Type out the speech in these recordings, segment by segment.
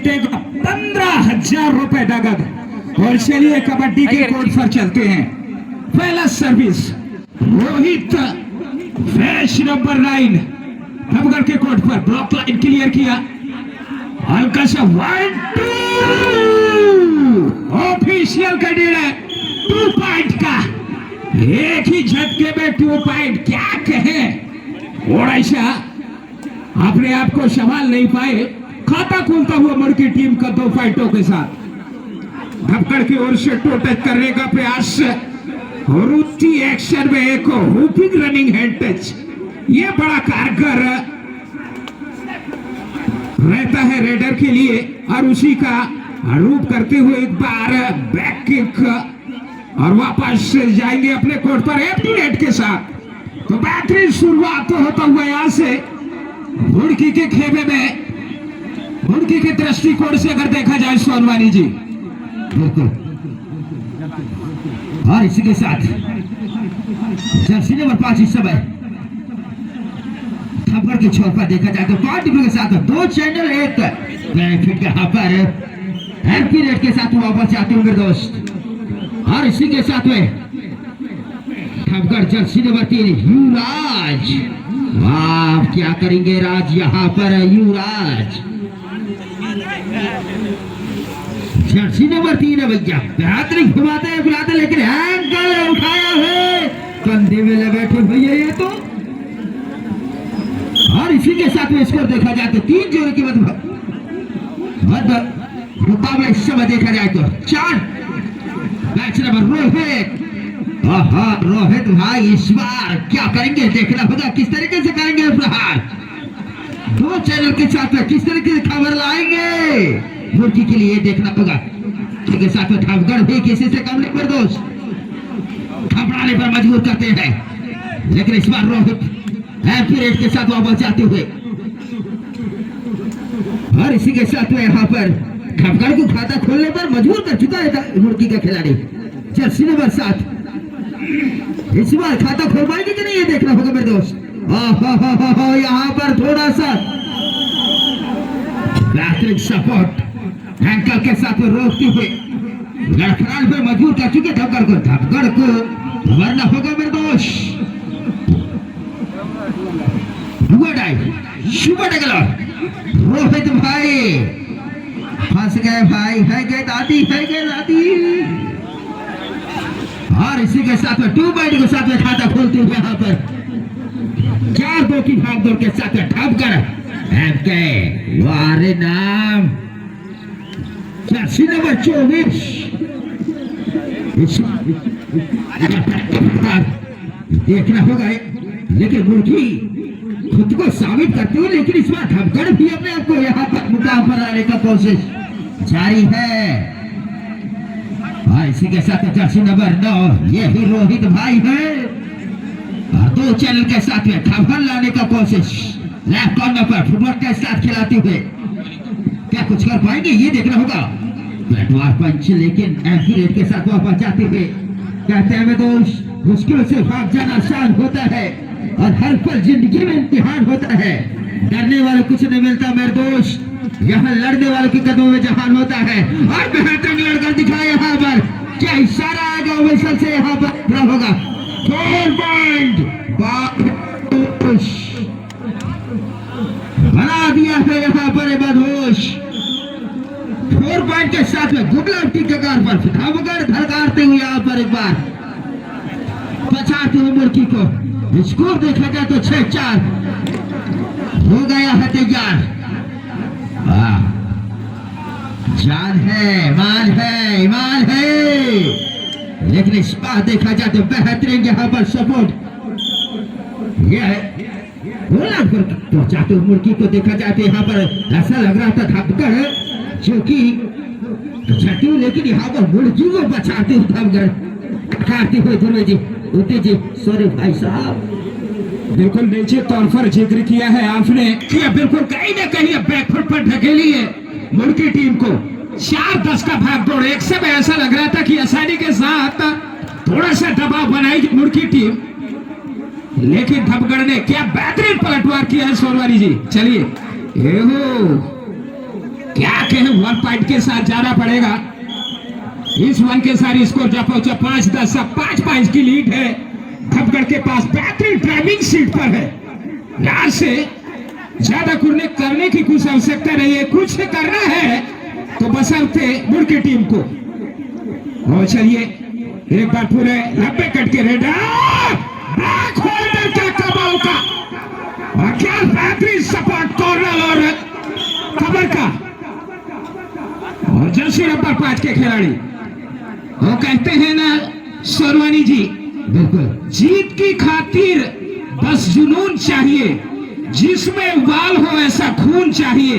जीतेगा 15,000 रुपए नगद। और चलिए कबड्डी के कोर्ट पर चलते हैं। पहला सर्विस रोहित, फैश नंबर 9 खबगढ़ के कोर्ट पर ब्लॉक लाइन क्लियर किया। हल्का सा 1 2 ऑफिशियल का डेढ़ है 2 पॉइंट का, एक ही झटके में 2 पॉइंट। क्या कहें, ओडिशा अपने आप को संभाल नहीं पाए। खाता खोलता हुआ मुर्गी टीम का 2 पॉइंटों के साथ खबगढ़ की ओर से टो टच करने का प्रयास। रुचि एक्शन में एक हुपिंग रनिंग हैंड टच, ये बड़ा कारगर रहता है रेडर के लिए। और उसी का रूप करते हुए एक बार बैक किक और वापस जाएंगे अपने कोर्ट पर एम्प्टी नेट के साथ। तो बेहतरीन शुरुआत होता हुआ यहां से मुर्गी के खेमे में, मुर्गी के दृष्टिकोण से अगर देखा जाए सोनवानी जी, बिल्कुल। और इसी के साथ जर्सी नंबर 5 इस समय खबर के छोर पर देखा जाए तो 5 के साथ 2 चैनल 1 बेनिफिट यहाँ पर एमपी रेड के साथ वापस जाते होंगे दोस्त। और इसी के साथ में खबगढ़ जर्सी नंबर 3 युवराज, वाह क्या करेंगे राज यहाँ पर युवराज। जर्सी नंबर 3 है भैया, बेहतरीन घुमाते हैं बुलाते, लेकिन एंगल उठाया है, कंधे में लपेटे भैया ये तो। और इसी के साथ में स्कोर देखा जाए तो 3 जोड़े की मुकाबला इस समय देखा जाए तो 4 मैच नंबर रोहित। रोहित भाई इस बार क्या करेंगे देखना होगा, किस तरीके से करेंगे प्रहार। 2 चैनल के साथ में किस तरीके से खबर लाएंगे मुर्गी के लिए देखना होगा। के साथ में खबगढ़ भी किसी से कम नहीं पर दोस्त घबराने पर मजबूर करते हैं, लेकिन इस बार रोहित एम्पीरेट के साथ वापस जाते हुए। और इसी के साथ में यहाँ पर खबगढ़ को खाता खोलने पर मजबूर कर चुका है मुर्गी का खिलाड़ी जर्सी नंबर 7। इस बार खाता खोल पाएंगे कि नहीं ये देखना होगा मेरे दोस्त। यहाँ पर थोड़ा सा बेहतरीन सपोर्ट एंकल के साथ में रोकते हुए लड़खड़ाने पर मजबूर कर चुके खबगढ़ को वरना होगा मेरे दोस्त। रोहित भाई फंस गए भाई, है गए दादी, है गए दादी। और इसी के साथ में 2 पॉइंट के साथ में खाता खोलते हुए यहाँ पर 4-2 की भागदौड़ के साथ में खबगढ़ वारे नाम जर्सी नंबर 24 देखना होगा, लेकिन मुर्गी खुद को साबित करते हुए, लेकिन इस बार खबगढ़ भी अपने आप को यहाँ पर मुकाम पर आने का कोशिश जारी है। और इसी के साथ जर्सी नंबर 9 ये ही रोहित भाई है, और 2 चैनल के साथ में खबर लाने का कोशिश लेफ्ट कॉर्नर पर फुटबॉल के साथ खिलाते हुए क्या कुछ कर पाएंगे ये देखना होगा। प्लेटवार पंच, लेकिन एम्पी रेड के साथ वापस जाते हुए कहते हैं दोस्त मुश्किल से भाग जाना आसान होता है और हर पल जिंदगी में इम्तिहान होता है। डरने वाले कुछ नहीं मिलता मेरे दोस्त, यहाँ लड़ने वालों के कदमों में जहान होता है। और बेहतरीन लड़कर दिखाया यहाँ पर, क्या इशारा आएगा वैसल से यहाँ पर होगा 4 पॉइंट बना दिया है यहाँ पर बदहोश। 4 पॉइंट के साथ में गुडलक की कगार पर खबगढ़ धड़काते हुए यहाँ पर एक बार बचाते हुए मुर्गी को। स्कोर देखा जाए तो 6-4 हो गया है तैयार। जान है, माल है, ईमान है, लेकिन इस बार देखा जाए तो बेहतरीन यहाँ पर सपोर्ट यह है। पहुंचाते हुए मुर्गी को देखा जाए तो यहाँ पर ऐसा लग रहा था खबगढ़ जो कि लेकिन यहाँ पर मुर्गी को बचाते हुए खबगढ़ काटते हुए धुर्वे जी उते जी। सॉरी भाई साहब, बिल्कुल निश्चित तौर पर जिक्र किया है आपने कि बिल्कुल कहीं ना कहीं बैकफुट पर ढकेली है मुर्गी टीम को। 4-10 का भाग दौड़, एक समय ऐसा लग रहा था कि आसानी के साथ थोड़ा सा दबाव बनाएगी मुर्गी टीम, लेकिन खबगढ़ ने क्या बेहतरीन पलटवार किया है सोनवानी जी। चलिए क्या कहें, 1 पॉइंट के साथ जाना पड़ेगा। इस 1 के साथ स्कोर जब पहुंचा 5-10, अब 5 पॉइंट की लीड है धपगढ़ के पास। बेहतरीन ड्राइविंग सीट पर है, यहां से ज्यादा करने की कुछ आवश्यकता नहीं है। कुछ करना है तो बसंते मुड़ की टीम को। और चलिए एक बार पूरे 90 कट के रेडर बैक होल्डर क्या कमाल का, और क्या बेहतरीन सपोर्ट कॉर्नर और कवर का। और जर्सी नंबर 5 के खिलाड़ी, वो कहते हैं ना सोनवानी जी, बिल्कुल जीत की खातिर बस जुनून चाहिए, जिसमें उबाल हो ऐसा खून चाहिए।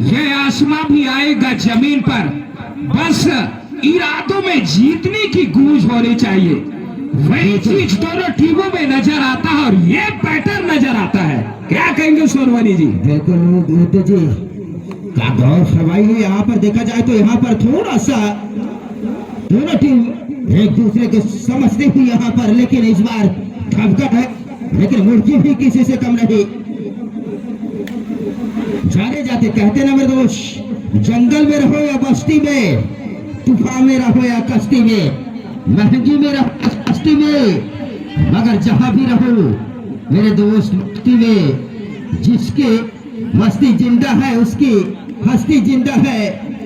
यह आसमां भी आएगा जमीन पर, बस इरादों में जीतने की गूंज होनी चाहिए। वही चीज दोनों टीमों में नजर आता है और ये पैटर्न नजर आता है। क्या कहेंगे सोनवानी जी? बिल्कुल गुरुदेव जी का गौर फरमाई है। यहाँ पर देखा जाए तो यहाँ पर थोड़ा सा दोनों टीम एक दूसरे को समझते हुए यहाँ पर, लेकिन इस बार धपगढ़ है, लेकिन मुर्गी भी किसी से कम नहीं। जाने जाते कहते ना मेरे दोस्त, जंगल में रहो या बस्ती में, तूफान में रहो या कश्ती में, महंगी में रहो कश्ती में, मगर जहां भी रहो मेरे दोस्त मस्ती में। जिसके मस्ती जिंदा है उसकी हस्ती जिंदा है,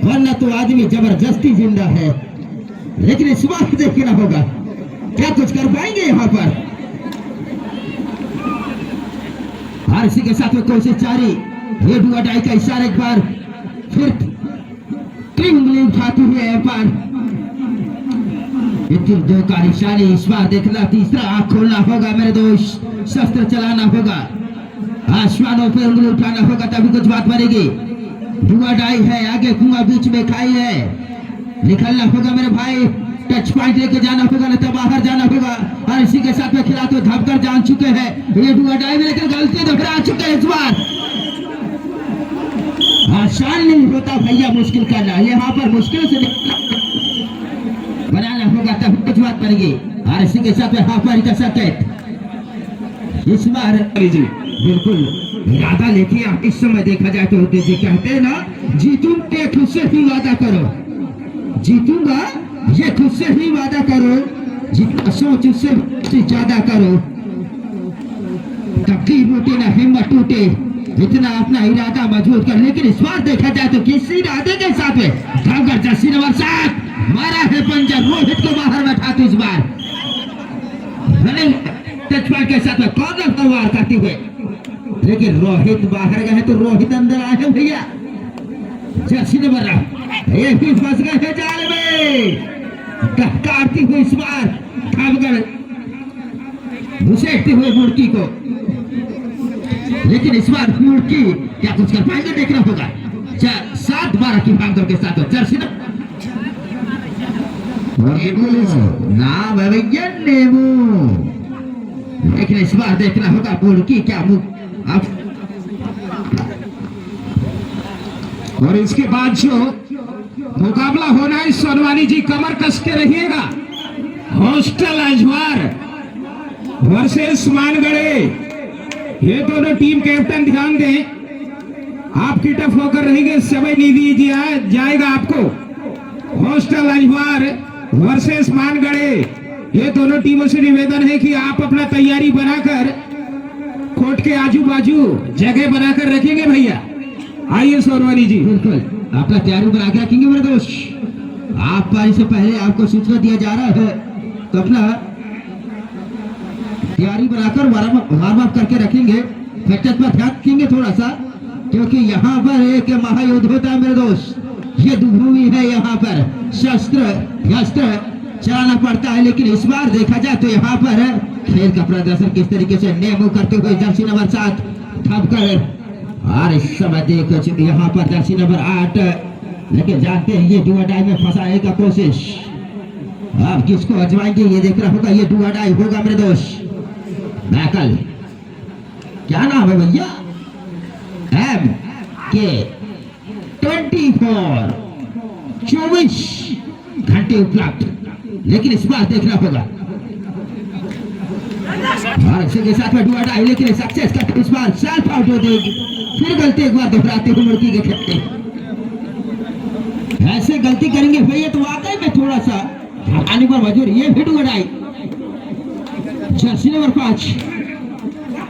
वरना तो आदमी जबरदस्ती जिंदा है। लेकिन इस बार देखना होगा क्या कुछ कर पाएंगे यहाँ पर। हर इसी के साथ में कोशिश जारी, ये डुआ डाई का इशारा एक बार फिर उंगली उठाती हुए है पर दो का निशानी। इस बार देखना, तीसरा आंख खोलना होगा मेरे दोस्त, शस्त्र चलाना होगा, आसमानों पे उंगली उठाना होगा, तभी कुछ बात बनेगी। डुआ डाई है, आगे कुआं बीच में खाई है, निकलना होगा मेरे भाई, टच पॉइंट लेके जाना होगा, नहीं तो बाहर जाना होगा। और इसी के साथ में खिलाते धपगढ़ जान चुके हैं ये डुआ डाई में, लेकिन गलती दोहरा चुके हैं इस बार। आसान नहीं होता भैया मुश्किल करना, यहाँ पर मुश्किल से बनाना होगा तब कुछ बात बनेगी। और इसी के साथ में हाफारी का सर्किट इस बार जी बिल्कुल इरादा लेके आप इस समय देखा जाए तो होते जी कहते हैं ना, जीतूंगा खुद से ही वादा करो, जीतूंगा ये खुद से ही वादा करो, जितना सोच उससे ज्यादा करो, तकदीर टूटे ना हिम्मत टूटे, इतना अपना इरादा मजबूत कर। लेकिन इस बार देखा जाए तो किस इरादे के साथ में धपगढ़ जर्सी नंबर 7 मारा है पंजा, रोहित को बाहर बैठा इस बार रनिंग टच पॉइंट के साथ में कॉर्नर पर वार करते हुए, लेकिन रोहित बाहर गए तो रोहित अंदर आए हैं भैया। जर्सी नंबर ये भी फंस गए हैं जाल में, टकराती हुई इस बार धपगढ़ घुसेटते हुए मुर्गी को, लेकिन इस बार मुर्गी क्या कुछ कर पाएंगे देखना होगा। 7-12 की भागदौड़ के साथ जर्सी नाम है भैया नेमू, लेकिन इस बार देखना होगा मुर्गी क्या और इसके बाद जो मुकाबला होना है सोनवानी जी, कमर कस के रहिएगा। हॉस्टल अजवार वर्सेस मानगढ़े, ये दोनों टीम कैप्टन ध्यान दें, आप की टफ होकर रहेंगे, समय नहीं दीजिए जाएगा आपको। हॉस्टल अजवार वर्सेस मानगढ़े, ये दोनों टीमों से निवेदन है कि आप अपना तैयारी बनाकर कोर्ट के आजू बाजू जगह बनाकर रखेंगे भैया। आइए सोनवानी जी, बिल्कुल अपना तैयारी बना के रखेंगे मेरे दोस्त। आप पारी से पहले आपको सूचना दिया जा रहा है तो अपना तैयारी बनाकर वार्म अप करके रखेंगे। फिटनेस पर ध्यान रखेंगे थोड़ा सा, क्योंकि यहाँ पर एक महायुद्ध होता है मेरे दोस्त, ये भूमि है, यहाँ पर शस्त्र चलाना पड़ता है। लेकिन इस बार देखा जाए तो यहाँ पर खेल का प्रदर्शन किस तरीके से नेमो करते हुए जर्सी नंबर 7 धपगढ़, और इस समय देखो यहाँ पर जर्सी नंबर 8, लेकिन जानते हैं ये डुआडाई में फंसाने का कोशिश। अब किसको अजमाएंगे ये देखना होगा, ये डुआडाई होगा मेरे दोस्त। मैकल क्या नाम है भैया, MK 24 घंटे उपलब्ध, लेकिन इस बार देखना होगा। और इसी के साथ में डुआडाई, लेकिन सक्सेस का इस बार सेल्फ आउट हो देगी, फिर गलती एक बार दोहराते हुए मुर्गी के खेलते ऐसे गलती करेंगे भैया तो वाकई में थोड़ा सा हटाने पर मजबूर। ये भी उड़ाई जर्सी नंबर 5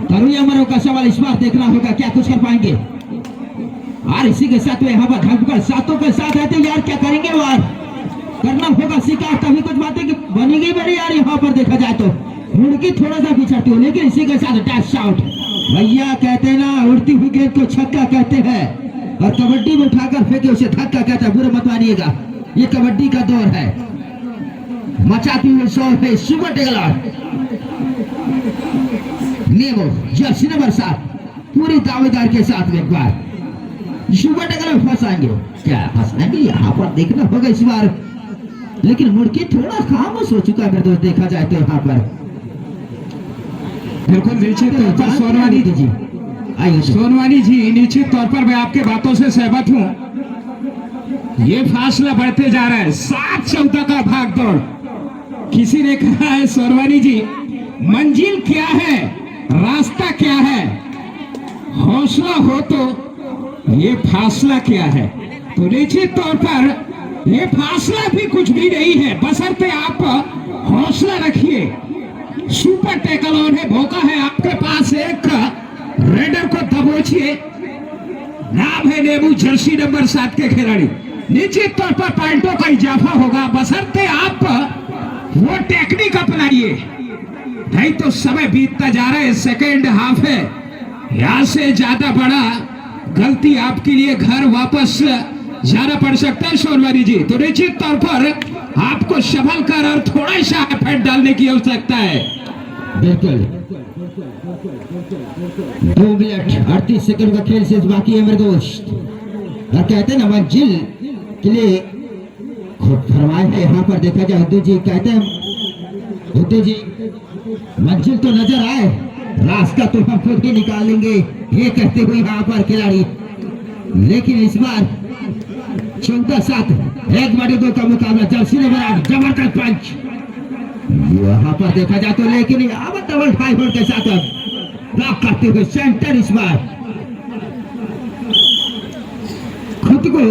तरुण अमरों का सवाल इस बार देखना होगा क्या कुछ कर पाएंगे। और इसी के साथ यहाँ पर धमकर सातों के साथ रहते यार क्या करेंगे वार करना होगा शिकार। तभी कुछ बातें बनेगी बड़ी यार। यहाँ पर देखा जाए तो मुड़की थोड़ा सा पिछड़ती हो लेकिन इसी के साथ डैश आउट। भैया कहते हैं ना उड़ती हुई गेंद को छक्का कहते हैं और कबड्डी में उठाकर फेंके उसे धक्का कहता है। बुरा मत मानिएगा ये कबड्डी का दौर है। मचाती हुई शॉट है सुपर टेगलर नेमो जर्सी नंबर 7 पूरी दावेदार के साथ में एक बार सुपर टेगलर फंसाएंगे। क्या फंसाएंगे यहाँ पर देखना होगा इस बार। लेकिन मुड़की थोड़ा खामोश हो चुका है दोस्त देखा जाए तो यहाँ पर। बिल्कुल निश्चित तौर पर सोनवानी जी आइए सोनवानी जी निश्चित तौर पर मैं आपके बातों से सहमत हूँ। ये फासला बढ़ते जा रहा है 7-14 का भाग दौड़। किसी ने कहा है सोनवानी जी मंजिल क्या है रास्ता क्या है हौसला हो तो ये फासला क्या है। तो निश्चित तौर पर ये फासला भी कुछ भी नहीं है बशर्ते आप हौसला रखिए। सुपर टैकल ऑन है मौका है आपके पास एक रेडर को दबोचिए। नाम है नेमू जर्सी नंबर 7 के खिलाड़ी। निश्चित तौर पर पॉइंटों का इजाफा होगा बशर्ते आप वो टेक्निक अपनाइए। नहीं तो समय बीतता जा रहा है सेकेंड हाफ है यहां से ज्यादा बड़ा गलती आपके लिए घर वापस जाना पड़ सकता है सोनवानी जी। तो निश्चित तौर पर आपको संभल कर और थोड़ा सा एफर्ट डालने की आवश्यकता है। बिल्कुल 2 मिनट 38 सेकंड का खेल शेष बाकी है मेरे दोस्त। और कहते हैं ना मंजिल के लिए खुद फरमाए है। यहाँ पर देखा जाए उद्धव जी कहते हैं उद्धव जी मंजिल तो नजर आए रास्ता तो हम खुद ही निकालेंगे ये कहते हुए यहाँ पर खिलाड़ी। लेकिन इस बार 14-7 एक बड़े 2 का मुकाबला जर्सी नंबर 8 जबरदस्त पंच यहाँ पर देखा जाए तो। लेकिन यहाँ पर डबल 5 होल्ड के साथ ब्लॉक करते हुए सेंटर इस बार खुद को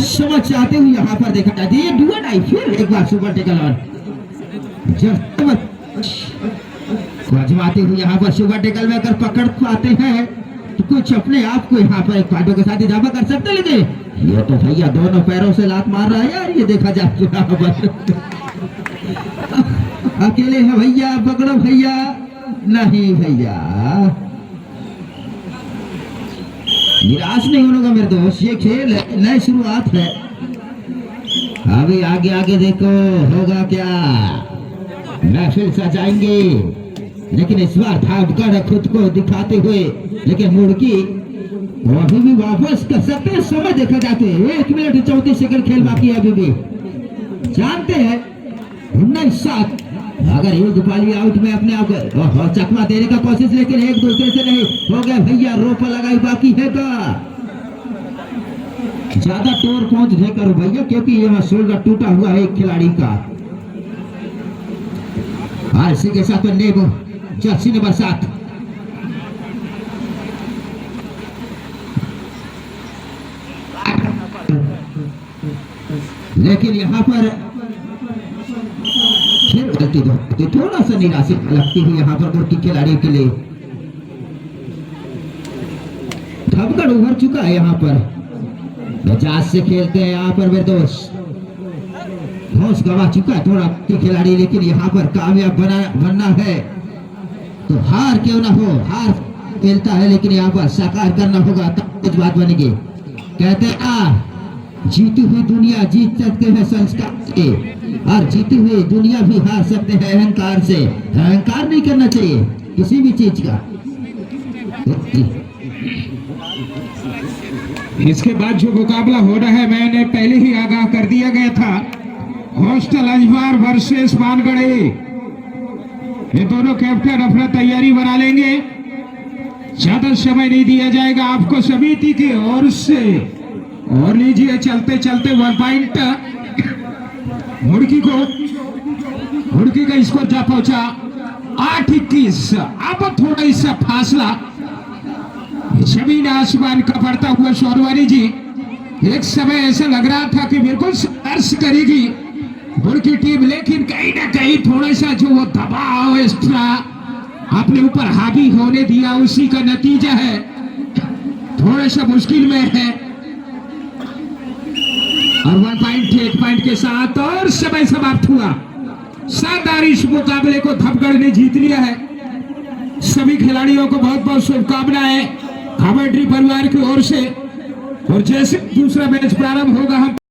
समझ चाहते हुए यहाँ पर देखा जाए ये डुअल आई फिर एक बार सुपर टेकल ऑन आजमाते हुए यहाँ पर सुपर टेकल में अगर पकड़ पाते हैं तो कुछ अपने आप को यहाँ पर एक पार्टों के साथ इजाफा कर सकते। लेकिन ये तो भैया दोनों पैरों से लात मार रहा है यार। ये देखा जाए तो यहाँ पर अकेले है भैया पकड़ो भैया नहीं भैया निराश नहीं होने का मेरे दोस्त। ये खेल है नई शुरुआत है। अभी आगे आगे देखो होगा क्या महफिल सजाएंगे। लेकिन इस बार धावकर खुद को दिखाते हुए लेकिन मुड़की अभी भी वापस कर सकते हैं। समय देखा जाते 1 मिनट 34 सेकंड खेल बाकी है अभी भी। जानते हैं 19-7 अगर एक पाली आउट में अपने आप चकमा देने का कोशिश लेकिन एक दूसरे से नहीं हो गया भैया। रोप लगाई बाकी है का ज्यादा टोर पहुंच नहीं करो भैया क्योंकि यहाँ शोल्डर टूटा हुआ है एक खिलाड़ी का। इसी के साथ नेमो जर्सी नंबर 7 लेकिन यहाँ पर फिर गलती तो थोड़ा सा निराशित लगती हुई यहाँ पर मुड़की खिलाड़ियों के लिए। धमकड़ उभर चुका है यहाँ पर मिजाज से खेलते हैं यहाँ पर मेरे दोस्त। होश गवा चुका है थोड़ा के खिलाड़ी लेकिन यहाँ पर कामयाब बनना है तो हार क्यों ना हो हार खेलता है लेकिन यहाँ पर साकार करना होगा तब कुछ बात बनेगी। कहते हैं जीती हुई दुनिया जीत सकते हैं संस्कार से और जीती हुई दुनिया भी हार सकते हैं अहंकार से। अहंकार नहीं करना चाहिए किसी भी चीज का। इसके बाद जो मुकाबला हो रहा है मैंने पहले ही आगाह कर दिया गया था। हॉस्टल अजवार वर्सेस मानगढ़े ये दोनों कैप्टन अपना तैयारी बना लेंगे। ज्यादा समय नहीं दिया जाएगा आपको समिति की ओर से। और लीजिए चलते चलते 1 पॉइंट मुड़की का स्कोर जा पहुंचा 8-21। अब थोड़ा इससे फासला जमीन आसमान का पड़ता हुआ सोनवानी जी एक समय ऐसा लग रहा था कि बिल्कुल संघर्ष करेगी बुढ़ की टीम, लेकिन कहीं ना कहीं थोड़ा सा जो वो दबाव एक्स्ट्रा अपने ऊपर हावी होने दिया, उसी का नतीजा है। थोड़ा सा मुश्किल में है और 1 पॉइंट के साथ और समय समाप्त हुआ। शानदार इस मुकाबले को धपगढ़ ने जीत लिया है। सभी खिलाड़ियों को बहुत बहुत शुभकामनाएं कमेंट्री परिवार की ओर से। और जैसे दूसरा मैच प्रारंभ होगा हम